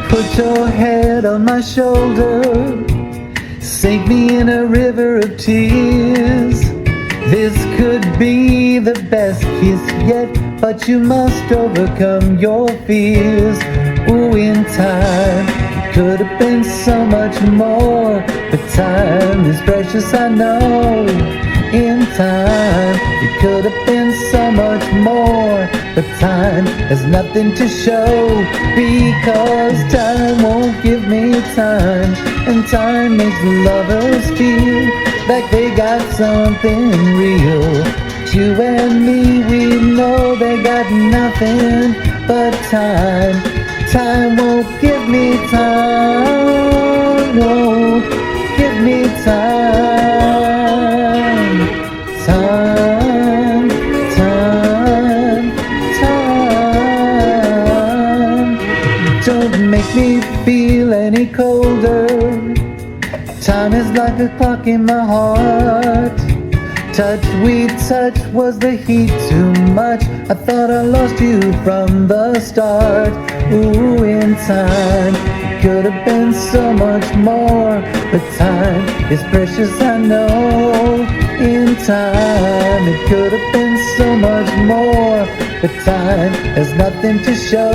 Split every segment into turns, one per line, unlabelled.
Put your head on my shoulder, sink me in a river of tears. This could be the best kiss yet, but you must overcome your fears. Ooh, in time, it could have been so much more, but time is precious, I know. In time, it could have been so much more, but time has nothing to show, because time won't give me time, and time makes lovers feel like they got something real. You and me, we know they got nothing but time. Time won't give me time, won't give me time. Time, time, time. Don't make me feel any colder. Time is like a clock in my heart. Touch, we touch, was the heat too much? I thought I lost you from the start. Ooh, in time, it could have been so much more, but time is precious, I know. In time, it could have been so much more, but time has nothing to show,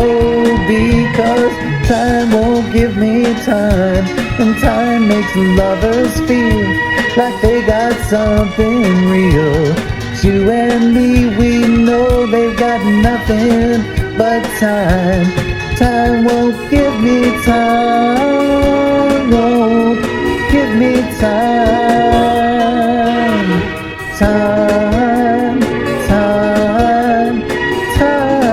because time won't give me time, and time makes lovers feel like they got something real. You and me, we know they've got nothing but time. Time won't give me time, won't give me time. Time, time, time.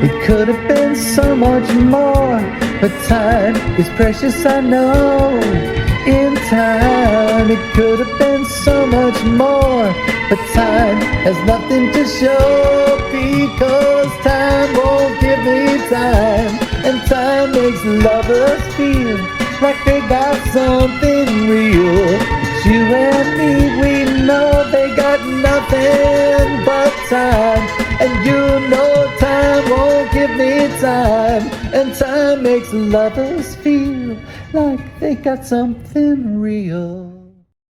It could have been so much more, but time is precious, I know. In time, it could have been so much more, but time has nothing to show, because time won't give me time, and time makes lovers feel like they got something real. But you and me, we know they got nothing but time, and you know time won't give me time, and time makes lovers feel like they got something real.